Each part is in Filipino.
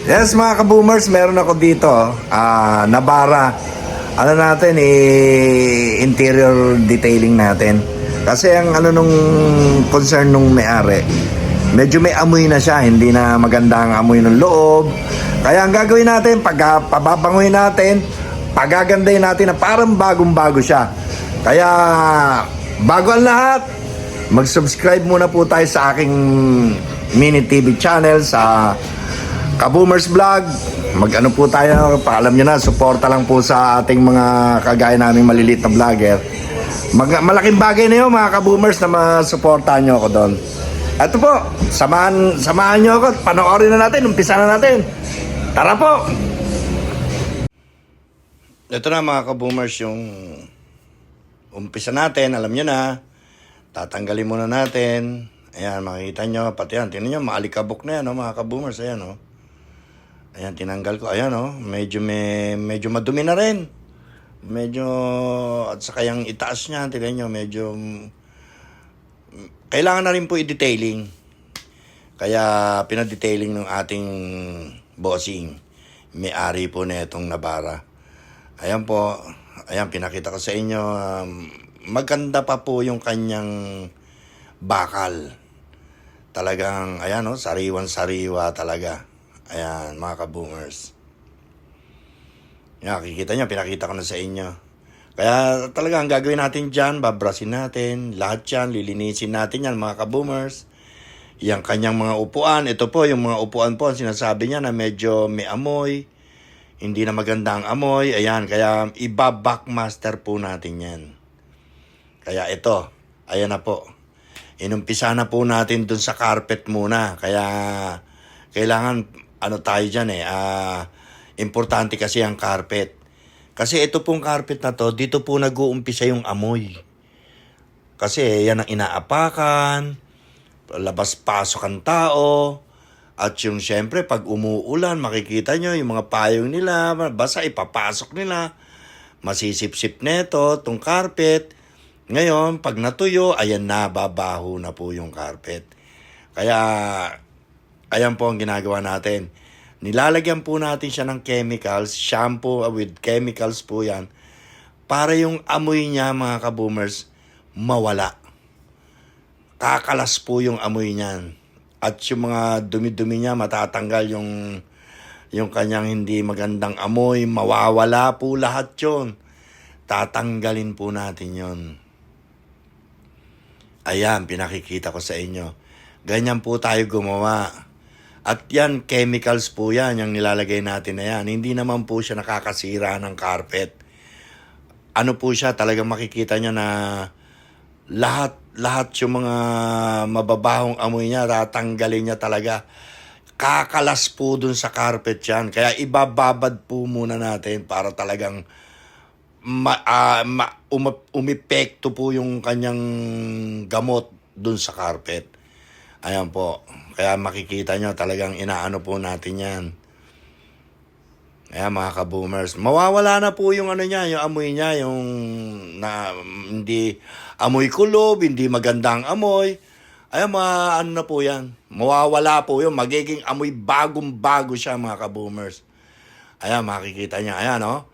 Yes, mga ka-boomers, meron ako dito, Nabara. Ano natin, interior detailing natin. Kasi ang ano nung concern nung may-ari, medyo may amoy na siya, hindi na maganda ang amoy ng loob. Kaya ang gagawin natin, pag pababanguhin natin, pagagandahin natin na parang bagong-bago siya. Kaya, bago ang lahat, mag-subscribe muna po tayo sa aking mini TV channel sa Ka-Boomers Vlog. Mag-ano po tayo, paalam nyo na, suporta lang po sa ating mga kagaya naming maliliit na vlogger. Malaking bagay na yun mga ka-boomers na masuportahan nyo ako doon. Ito po, samahan nyo ako, panoorin na natin, umpisa na natin. Tara po! Ito na mga ka-boomers yung umpisa natin, alam nyo na. Tatanggalin muna natin. Ayan, makikita nyo, pati yan, tingnan nyo, maalikabok na yan, no, mga ka-boomers, ayan, no. Ayan, tinanggal ko. Ayan, oh. Medyo madumi na rin. Medyo, at saka yung itaas niya, tignan nyo, medyo, kailangan na rin po i-detailing. Kaya, pinadetailing ng ating bossing. May-ari po na itong Nabara. Ayan po. Ayan, pinakita ko sa inyo. Maganda pa po yung kanyang bakal. Talagang, ayan, oh, sariwan-sariwa talaga. Ayan, mga ka-boomers. Yan, kikita nyo, pinakita ko na sa inyo. Kaya talaga, ang gagawin natin dyan, babrasin natin, lahat yan, lilinisin natin yan, mga ka-boomers. Yang kanyang mga upuan, ito po, yung mga upuan po, ang sinasabi niya na medyo may amoy, hindi na maganda ang amoy, ayan, kaya iba-backmaster po natin yan. Kaya ito, ayan na po. Inumpisa na po natin dun sa carpet muna, kaya kailangan ano tayo dyan importante kasi ang carpet. Kasi ito pong carpet na to, dito po nag-uumpisa yung amoy. Kasi yan ang inaapakan, labas-pasok ang tao, at yung syempre pag umuulan, makikita nyo yung mga payong nila, basta ipapasok nila, masisip-sip neto, tong carpet. Ngayon, pag natuyo, ayan na, babaho na po yung carpet. Kaya, ayan po ang ginagawa natin. Nilalagyan po natin siya ng chemicals, shampoo with chemicals po yan, para yung amoy niya, mga ka-boomers, mawala. Kakalas po yung amoy niyan. At yung mga dumi-dumi niya, matatanggal yung kanyang hindi magandang amoy, mawawala po lahat yun. Tatanggalin po natin yun. Ayan, pinakikita ko sa inyo. Ganyan po tayo gumawa. At yan, chemicals po yan, yung nilalagay natin na yan. Hindi naman po siya nakakasira ng carpet. Ano po siya, talagang makikita nyo na lahat yung mga mababahong amoy niya, tatanggalin niya talaga. Kakalas po dun sa carpet yan. Kaya ibababad po muna natin para talagang umepekto po yung kanyang gamot dun sa carpet. Ayan po. Kaya makikita nyo, talagang inaano po natin yan. Ayan mga ka-boomers. Mawawala na po yung ano niya, yung amoy niya, yung na, hindi amoy kulob, hindi magandang amoy. Ayan ano na po yan. Mawawala po yun. Magiging amoy bagong-bago siya mga ka-boomers. Ayan, makikita niya. Ayan, oh.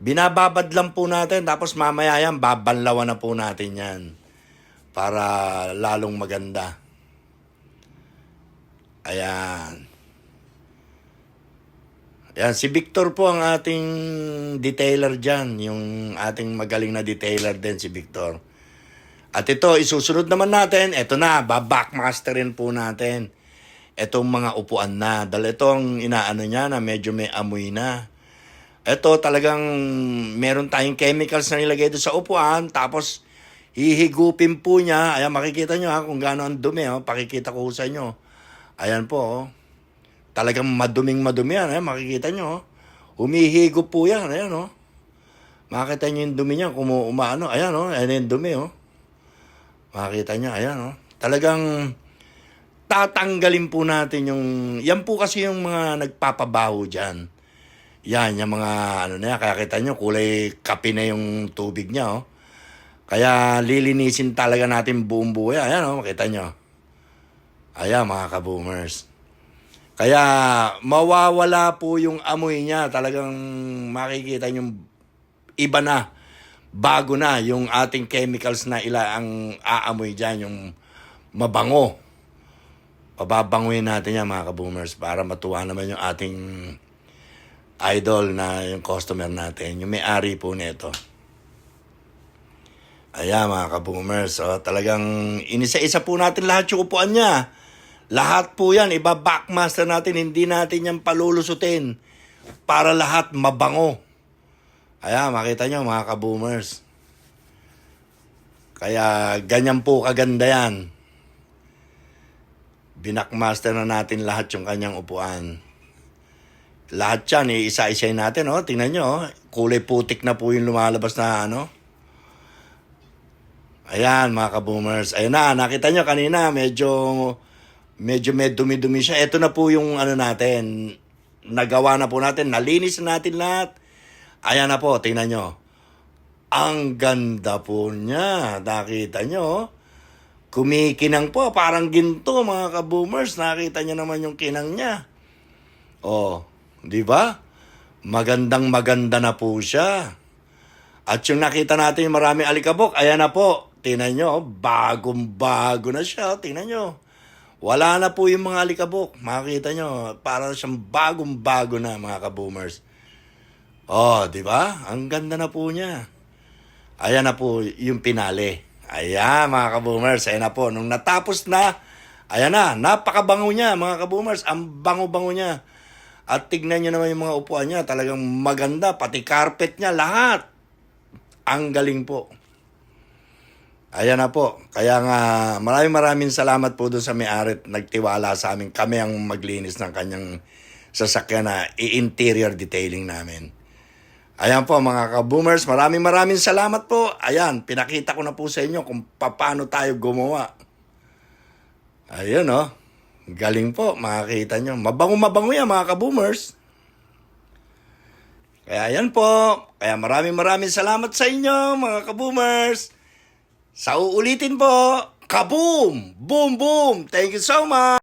Binababad lang po natin, tapos mamaya yan, babanlawan na po natin yan. Para lalong maganda. Ayan. Ayan, si Victor po ang ating detailer dyan. Yung ating magaling na detailer din, si Victor. At ito, isusunod naman natin. Ito na, backmasterin po natin. Itong mga upuan na. Dahil ito ang inaano niya na medyo may amoy na. Ito talagang meron tayong chemicals na nilagay doon sa upuan. Tapos hihigupin po niya. Ayan, makikita nyo kung gaano ang dumi. Pakikita ko sa inyo. Ayan po. Talagang maduming-madumi yan. Ayan, makikita nyo. Humihigop po yan. Ayan, oh. Makikita nyo yung dumi niya. Kung umaano. Ayan, oh. Ayan yung dumi, oh. Makikita nyo. Ayan, oh. Talagang tatanggalin po natin yung... Yan po kasi yung mga nagpapabaho dyan. Yan, yung mga ano na yan. Kaya kita nyo, kulay kape na yung tubig niya, oh. Kaya lilinisin talaga natin buong buhay. Ayan, oh. Makita nyo. Ayan, mga ka-boomers. Kaya mawawala po yung amoy niya. Talagang makikita yung iba na. Bago na yung ating chemicals na ang aamoy dyan, yung mabango. Pababanguin natin yan mga ka-boomers para matuwa naman yung ating idol na yung customer natin, yung may-ari po nito. Ayan mga ka-boomers, so, talagang inisa-isa po natin lahat yung upuan niya. Lahat po yan, iba-backmaster natin, hindi natin yan palulusutin para lahat mabango. Ayan, makita nyo mga ka-boomers. Kaya ganyan po kaganda yan. Binackmaster na natin lahat yung kanyang upuan. Lahat yan, isa-isay natin, oh. Tingnan nyo, oh. Kulay putik na po yung lumalabas na, ano. Ayan, mga ka-boomers. Ayun na, nakita nyo kanina, medyo may dumi-dumi siya. Ito na po yung, ano natin, nagawa na po natin, nalinis na natin lahat. Ayan na po, tingnan nyo. Ang ganda po niya. Nakita nyo, oh. Kumikinang po, parang ginto mga ka-boomers. Nakita niyo naman yung kinang niya. Oh, di ba? Magandang maganda na po siya. At yung nakita natin yung maraming alikabok, ayan na po. Tingnan nyo, bagong-bago na siya. Tingnan nyo. Wala na po yung mga alikabok. Makikita nyo, parang siyang bagong-bago na mga ka-boomers. Oh, di ba? Ang ganda na po niya. Ayan na po yung pinali. Ayan mga ka-boomers, ayan na po. Nung natapos na, ayan na, napakabango niya mga ka-boomers. Ang bango-bango niya. At tignan nyo naman yung mga upuan niya. Talagang maganda, pati carpet niya, lahat. Ang galing po. Ayan na po. Kaya nga, maraming salamat po doon sa may-ari. Nagtiwala sa amin. Kami ang maglinis ng kanyang sasakyan na i-interior detailing namin. Ayan po mga ka-boomers, maraming salamat po. Ayan, pinakita ko na po sa inyo kung paano tayo gumawa. Ayun oh, galing po, makakita nyo. Mabango yan mga ka-boomers. Kaya ayan po, kaya maraming salamat sa inyo mga ka-boomers. Sa uulitin po, kaboom! Boom, boom! Thank you so much!